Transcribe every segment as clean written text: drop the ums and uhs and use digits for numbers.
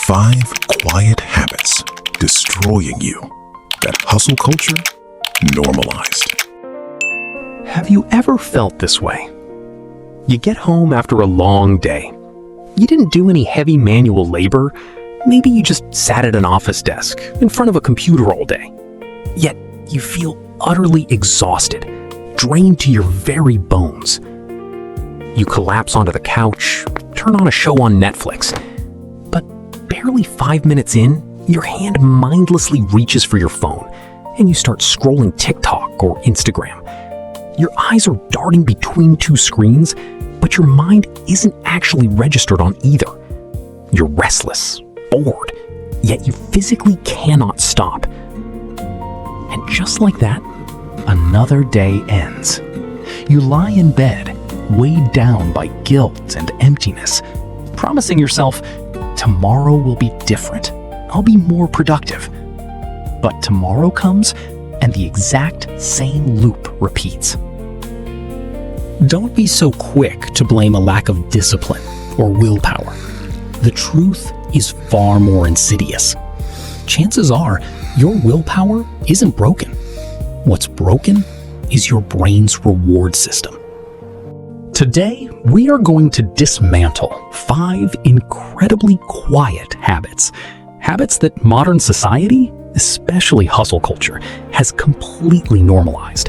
5 quiet habits destroying you that hustle culture normalized. Have you ever felt this way? You get home after a long day. You didn't do any heavy manual labor. Maybe you just sat at an office desk in front of a computer all day. Yet you feel utterly exhausted, drained to your very bones. You collapse onto the couch, turn on a show on Netflix. But barely 5 minutes in, your hand mindlessly reaches for your phone and you start scrolling TikTok or Instagram. Your eyes are darting between 2 screens, but your mind isn't actually registered on either. You're restless, bored, yet you physically cannot stop. And just like that, another day ends. You lie in bed, weighed down by guilt and emptiness, promising yourself, tomorrow will be different. I'll be more productive. But tomorrow comes, and the exact same loop repeats. Don't be so quick to blame a lack of discipline or willpower. The truth is far more insidious. Chances are your willpower isn't broken. What's broken is your brain's reward system. Today, we are going to dismantle 5 incredibly quiet habits. Habits that modern society, especially hustle culture, has completely normalized.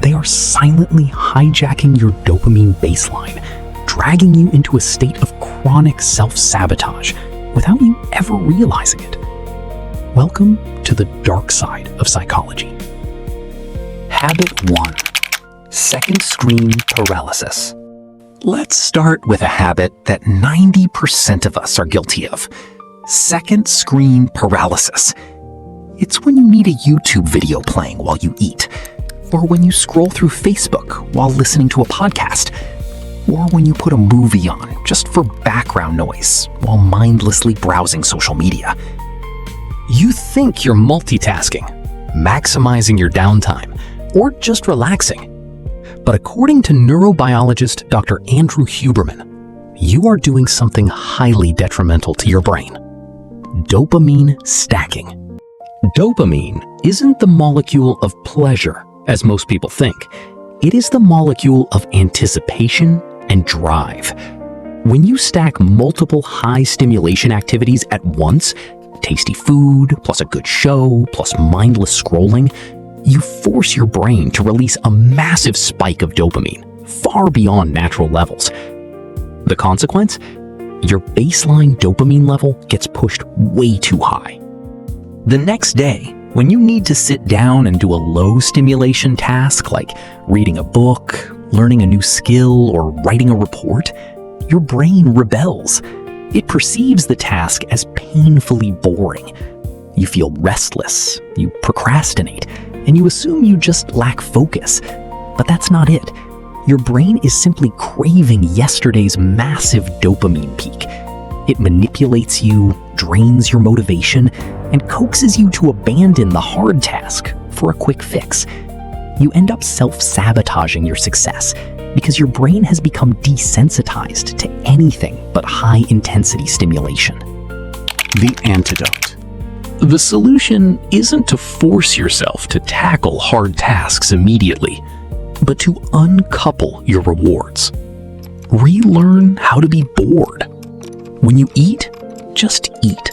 They are silently hijacking your dopamine baseline, dragging you into a state of chronic self-sabotage without you ever realizing it. Welcome to the dark side of psychology. Habit 1. Second screen paralysis. Let's start with a habit that 90% of us are guilty of. Second screen paralysis. It's when you need a YouTube video playing while you eat, or when you scroll through Facebook while listening to a podcast, or when you put a movie on just for background noise while mindlessly browsing social media. You think you're multitasking, maximizing your downtime, or just relaxing. But according to neurobiologist Dr. Andrew Huberman, you are doing something highly detrimental to your brain. Dopamine stacking. Dopamine isn't the molecule of pleasure, as most people think. It is the molecule of anticipation and drive. When you stack multiple high stimulation activities at once, tasty food, plus a good show, plus mindless scrolling, you force your brain to release a massive spike of dopamine, far beyond natural levels. The consequence? Your baseline dopamine level gets pushed way too high. The next day, when you need to sit down and do a low stimulation task like reading a book, learning a new skill, or writing a report, your brain rebels. It perceives the task as painfully boring. You feel restless, you procrastinate, and you assume you just lack focus. But that's not it. Your brain is simply craving yesterday's massive dopamine peak. It manipulates you, drains your motivation, and coaxes you to abandon the hard task for a quick fix. You end up self-sabotaging your success because your brain has become desensitized to anything but high-intensity stimulation. The antidote. The solution isn't to force yourself to tackle hard tasks immediately, but to uncouple your rewards. Relearn how to be bored. When you eat, just eat.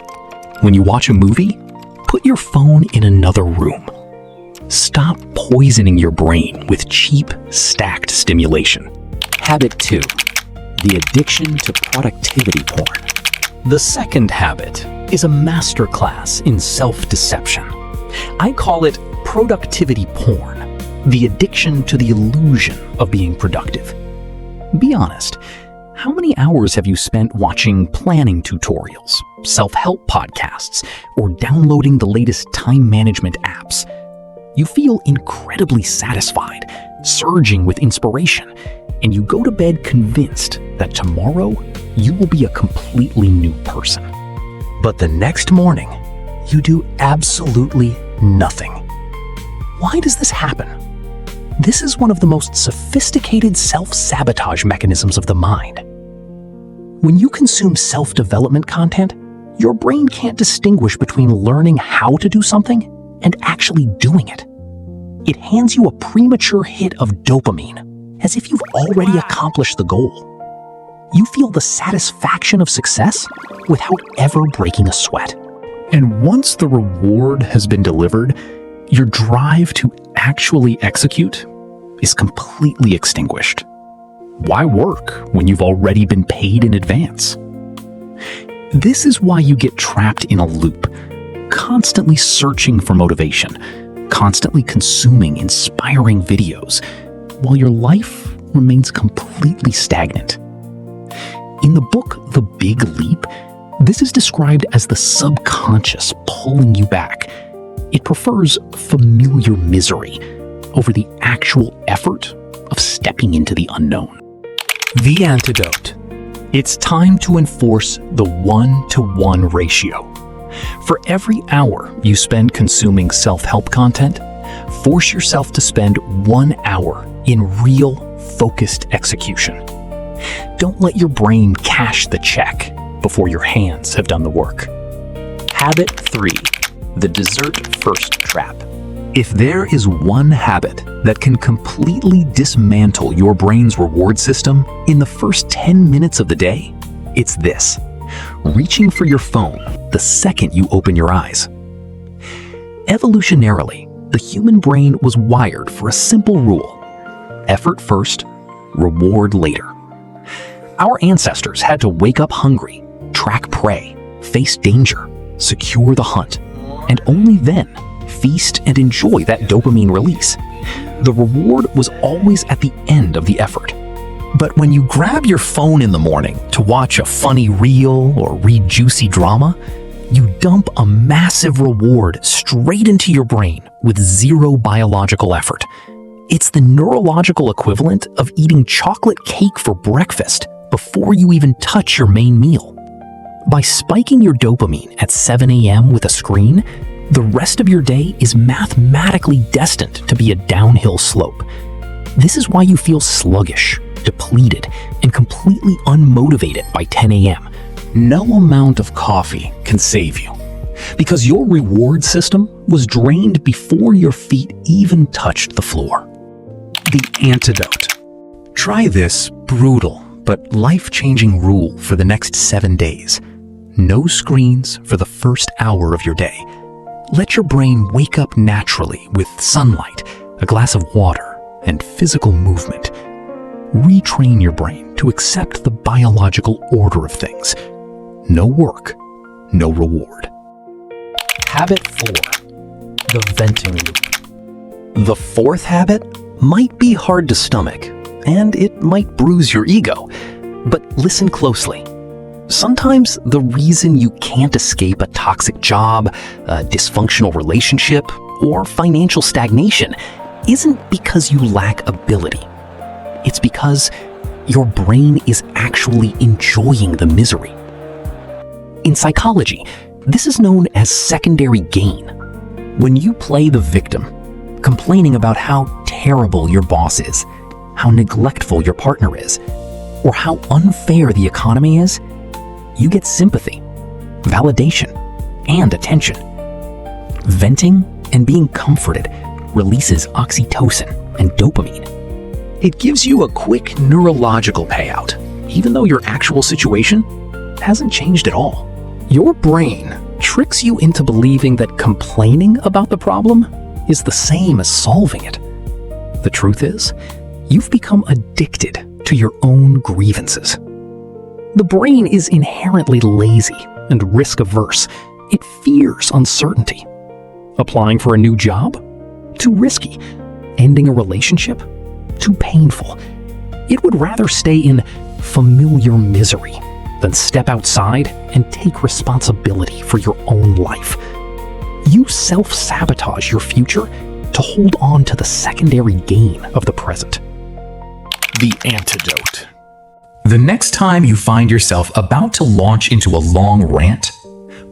When you watch a movie, put your phone in another room. Stop poisoning your brain with cheap, stacked stimulation. Habit 2. The addiction to productivity porn. The second habit is a masterclass in self-deception. I call it productivity porn, the addiction to the illusion of being productive. Be honest, how many hours have you spent watching planning tutorials, self-help podcasts, or downloading the latest time management apps? You feel incredibly satisfied, surging with inspiration, and you go to bed convinced that tomorrow you will be a completely new person. But the next morning, you do absolutely nothing. Why does this happen? This is one of the most sophisticated self-sabotage mechanisms of the mind. When you consume self-development content, Your brain can't distinguish between learning how to do something and actually doing it. It hands you a premature hit of dopamine, as if you've already accomplished the goal. You feel the satisfaction of success without ever breaking a sweat. And once the reward has been delivered, your drive to actually execute is completely extinguished. Why work when you've already been paid in advance? This is why you get trapped in a loop, constantly searching for motivation, constantly consuming inspiring videos, while your life remains completely stagnant. In the book The Big Leap, this is described as the subconscious pulling you back. It prefers familiar misery over the actual effort of stepping into the unknown. The antidote. It's time to enforce the 1-to-1 ratio. For every hour you spend consuming self-help content, force yourself to spend 1 hour in real, focused execution. Don't let your brain cash the check before your hands have done the work. Habit 3. The dessert first trap. If there is one habit that can completely dismantle your brain's reward system in the first 10 minutes of the day, it's this: reaching for your phone the second you open your eyes. Evolutionarily, the human brain was wired for a simple rule: effort first, reward later. Our ancestors had to wake up hungry, track prey, face danger, secure the hunt, and only then feast and enjoy that dopamine release. The reward was always at the end of the effort. But when you grab your phone in the morning to watch a funny reel or read juicy drama, you dump a massive reward straight into your brain with zero biological effort. It's the neurological equivalent of eating chocolate cake for breakfast before you even touch your main meal. By spiking your dopamine at 7 a.m. with a screen, the rest of your day is mathematically destined to be a downhill slope. This is why you feel sluggish, depleted, and completely unmotivated by 10 a.m. No amount of coffee can save you, because your reward system was drained before your feet even touched the floor. The antidote. Try this brutal but life-changing rule for the next 7 days. No screens for the first hour of your day. Let your brain wake up naturally with sunlight, a glass of water, and physical movement. Retrain your brain to accept the biological order of things. No work, no reward. Habit 4. The venting loop. The fourth habit might be hard to stomach, and it might bruise your ego. But listen closely. Sometimes the reason you can't escape a toxic job, a dysfunctional relationship, or financial stagnation isn't because you lack ability. It's because your brain is actually enjoying the misery. In psychology, this is known as secondary gain. When you play the victim, complaining about how terrible your boss is, how neglectful your partner is, or how unfair the economy is, you get sympathy, validation, and attention. Venting and being comforted releases oxytocin and dopamine. It gives you a quick neurological payout, even though your actual situation hasn't changed at all. Your brain tricks you into believing that complaining about the problem is the same as solving it. The truth is, you've become addicted to your own grievances. The brain is inherently lazy and risk-averse. It fears uncertainty. Applying for a new job? Too risky. Ending a relationship? Too painful. It would rather stay in familiar misery than step outside and take responsibility for your own life. You self-sabotage your future to hold on to the secondary gain of the present. The antidote. The next time you find yourself about to launch into a long rant,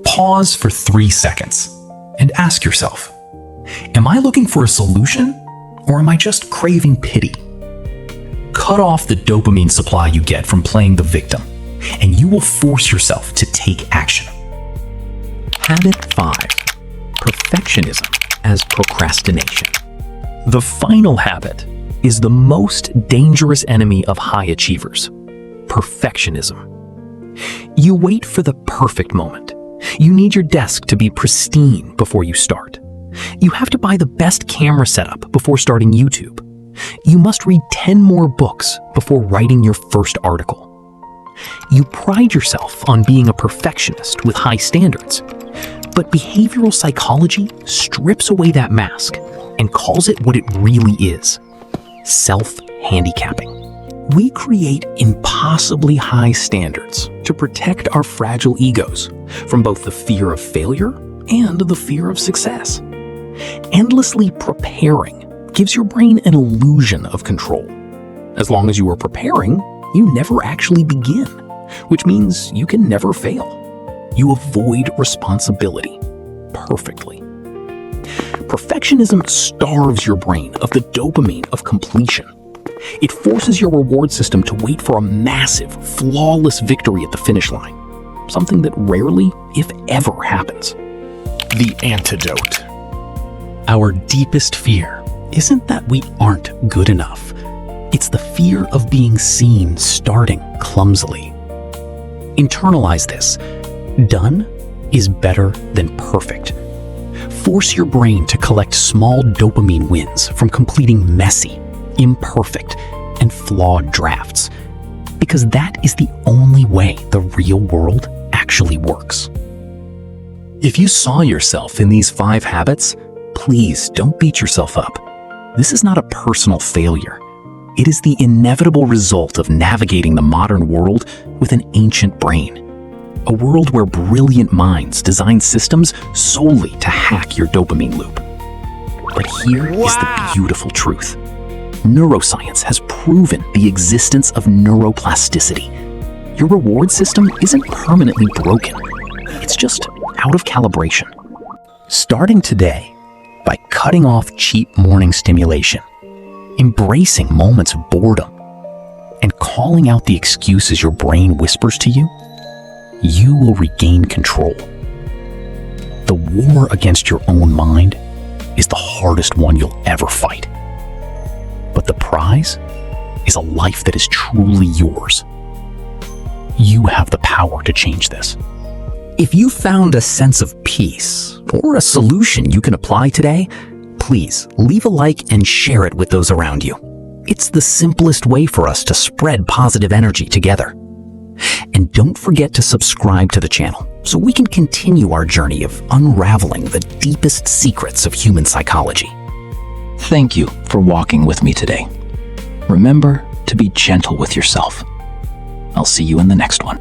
pause for 3 seconds and ask yourself, am I looking for a solution, or am I just craving pity? Cut off the dopamine supply you get from playing the victim, and you will force yourself to take action. Habit 5. Perfectionism as procrastination. The final habit is the most dangerous enemy of high achievers: perfectionism. You wait for the perfect moment. You need your desk to be pristine before you start. You have to buy the best camera setup before starting YouTube. You must read 10 more books before writing your first article. You pride yourself on being a perfectionist with high standards, but behavioral psychology strips away that mask and calls it what it really is: self-handicapping. We create impossibly high standards to protect our fragile egos from both the fear of failure and the fear of success. Endlessly preparing gives your brain an illusion of control. As long as you are preparing, you never actually begin, which means you can never fail. You avoid responsibility perfectly. Perfectionism starves your brain of the dopamine of completion. It forces your reward system to wait for a massive, flawless victory at the finish line, something that rarely, if ever, happens. The antidote. Our deepest fear isn't that we aren't good enough. It's the fear of being seen starting clumsily. Internalize this. Done is better than perfect. Force your brain to collect small dopamine wins from completing messy, imperfect, and flawed drafts, because that is the only way the real world actually works. If you saw yourself in these 5 habits, please don't beat yourself up. This is not a personal failure. It is the inevitable result of navigating the modern world with an ancient brain. A world where brilliant minds design systems solely to hack your dopamine loop. But here is the beautiful truth. Neuroscience has proven the existence of neuroplasticity. Your reward system isn't permanently broken. It's just out of calibration. Starting today, by cutting off cheap morning stimulation, embracing moments of boredom, and calling out the excuses your brain whispers to you, you will regain control. The war against your own mind is the hardest one you'll ever fight. But the prize is a life that is truly yours. You have the power to change this. If you found a sense of peace or a solution you can apply today, please leave a like and share it with those around you. It's the simplest way for us to spread positive energy together. And don't forget to subscribe to the channel so we can continue our journey of unraveling the deepest secrets of human psychology. Thank you for walking with me today. Remember to be gentle with yourself. I'll see you in the next one.